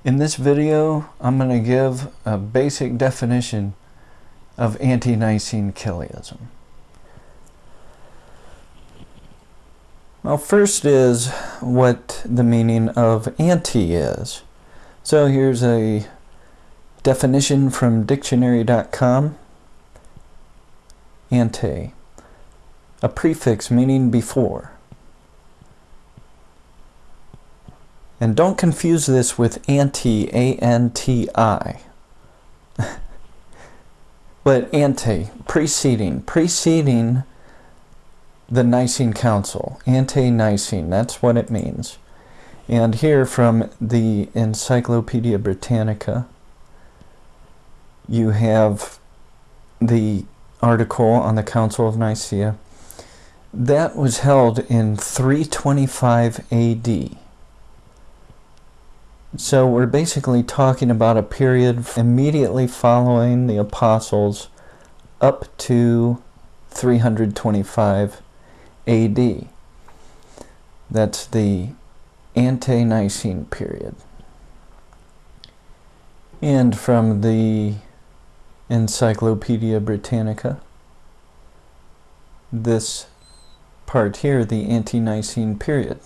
In this video, I'm going to give a basic definition of Ante-Nicene Chiliasm. Well, first is what the meaning of anti is. So here's a definition from dictionary.com. Ante, a prefix meaning before. And don't confuse this with anti, A-N-T-I. But ante, preceding the Nicene Council. Ante-Nicene, that's what it means. And here from the Encyclopedia Britannica, you have the article on the Council of Nicea. That was held in 325 AD. So we're basically talking about a period immediately following the Apostles up to 325 AD. That's the Ante-Nicene period. And from the Encyclopedia Britannica, this part here, the Ante-Nicene period.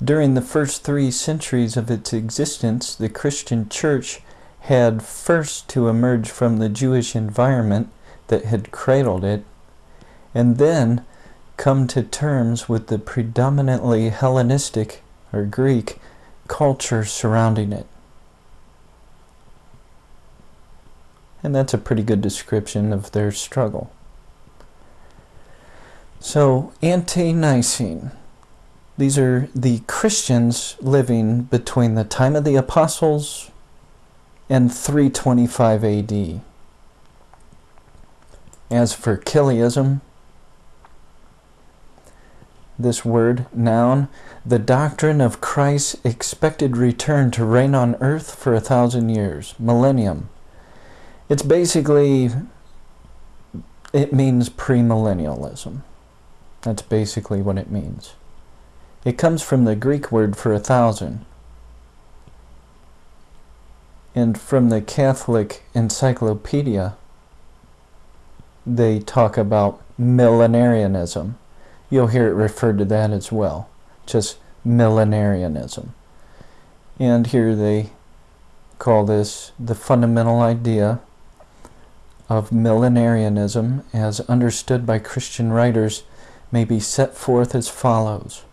During the first 3 centuries of its existence, the Christian Church had first to emerge from the Jewish environment that had cradled it, and then come to terms with the predominantly Hellenistic or Greek culture surrounding it. And that's a pretty good description of their struggle. So, Ante-Nicene. These are the Christians living between the time of the Apostles and 325 AD. As for Chiliasm, this word, noun, the doctrine of Christ's expected return to reign on earth for 1,000 years, millennium. It's basically, it means premillennialism. That's basically what it means. It comes from the Greek word for 1,000. And from the Catholic Encyclopedia, they talk about Millenarianism. You'll hear it referred to that as well, just Millenarianism. And here they call this the fundamental idea of Millenarianism, as understood by Christian writers, may be set forth as follows.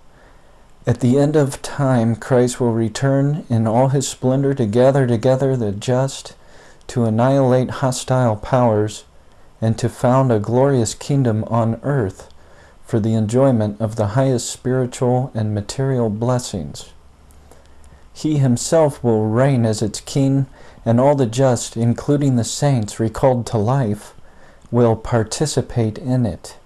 At the end of time, Christ will return in all his splendor to gather together the just, to annihilate hostile powers, and to found a glorious kingdom on earth for the enjoyment of the highest spiritual and material blessings. He himself will reign as its king, and all the just, including the saints recalled to life, will participate in it.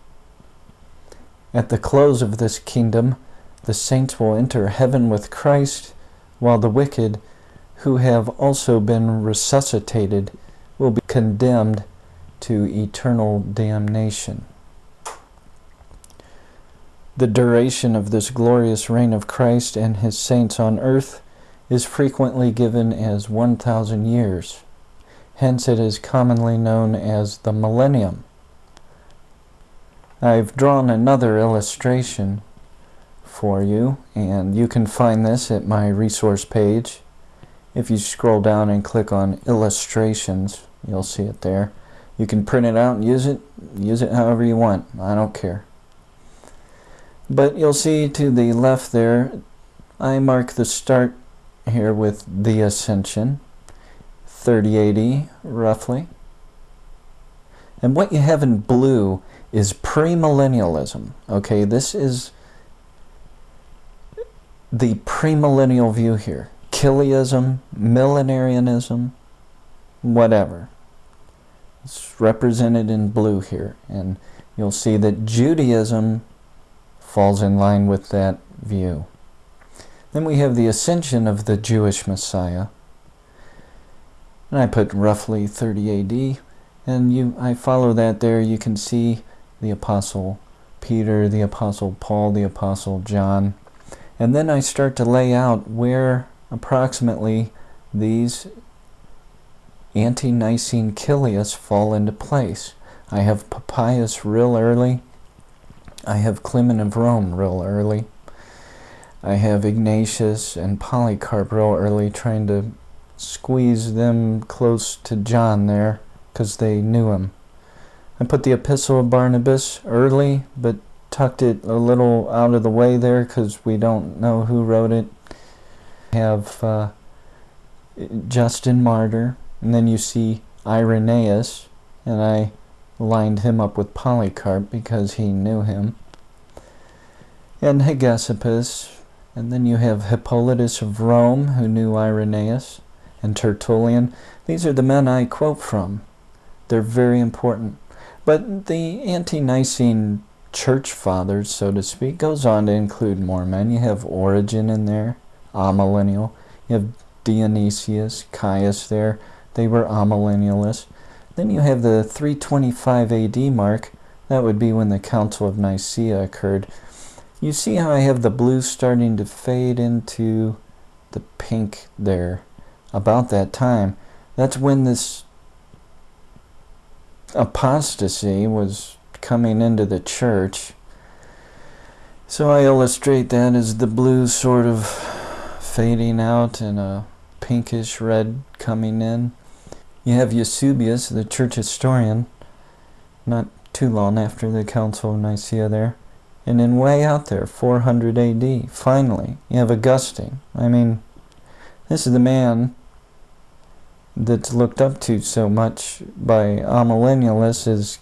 At the close of this kingdom, the saints will enter heaven with Christ, while the wicked, who have also been resuscitated, will be condemned to eternal damnation. The duration of this glorious reign of Christ and his saints on earth is frequently given as 1,000 years. Hence it is commonly known as the millennium. I've drawn another illustration for you, and you can find this at my resource page. If you scroll down and click on illustrations, you'll see it there. You can print it out and use it however you want. I don't care. But you'll see to the left there, I mark the start here with the Ascension, 30 AD roughly. And what you have in blue is premillennialism. Okay, this is the premillennial view here. Chiliasm, millenarianism, whatever. It's represented in blue here. And you'll see that Judaism falls in line with that view. Then we have the ascension of the Jewish Messiah. And I put roughly 30 AD. And I follow that there. You can see the Apostle Peter, the Apostle Paul, the Apostle John. And then I start to lay out where approximately these Ante-Nicene Chiliasm fall into place. I have Papias real early. I have Clement of Rome real early. I have Ignatius and Polycarp real early, trying to squeeze them close to John there because they knew him. I put the Epistle of Barnabas early, but tucked it a little out of the way there because we don't know who wrote it. I have Justin Martyr, and then you see Irenaeus, and I lined him up with Polycarp because he knew him. And Hegesippus, and then you have Hippolytus of Rome, who knew Irenaeus, and Tertullian. These are the men I quote from. They're very important. But the Ante-Nicene Church Fathers, so to speak, goes on to include more men. You have Origen in there, amillennial. You have Dionysius, Caius there. They were amillennialists. Then you have the 325 AD mark. That would be when the Council of Nicea occurred. You see how I have the blue starting to fade into the pink there. About that time, that's when this apostasy was coming into the church. So I illustrate that as the blue sort of fading out and a pinkish red coming in. You have Eusebius, the church historian, not too long after the Council of Nicea there. And then way out there, 400 AD, finally, you have Augustine. I mean, this is the man that's looked up to so much by amillennialists as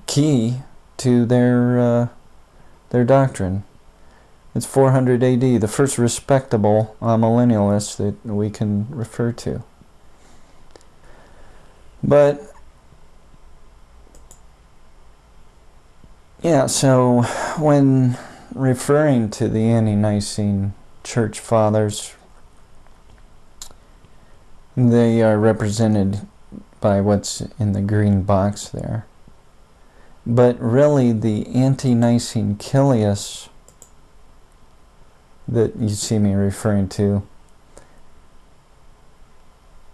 key to their doctrine. It's 400 AD, the first respectable amillennialist that we can refer to. But yeah, so when referring to the Ante-Nicene Church Fathers, they are represented by what's in the green box there. But really, the Ante-Nicene Chiliasm that you see me referring to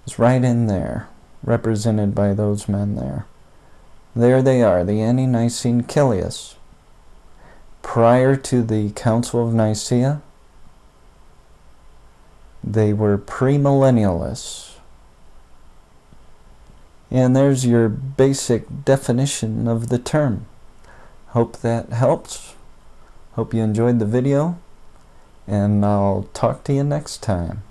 is right in there, represented by those men there. There they are, the Ante-Nicene Chiliasm. Prior to the Council of Nicea, they were premillennialists. And there's your basic definition of the term. Hope that helps. Hope you enjoyed the video, and I'll talk to you next time.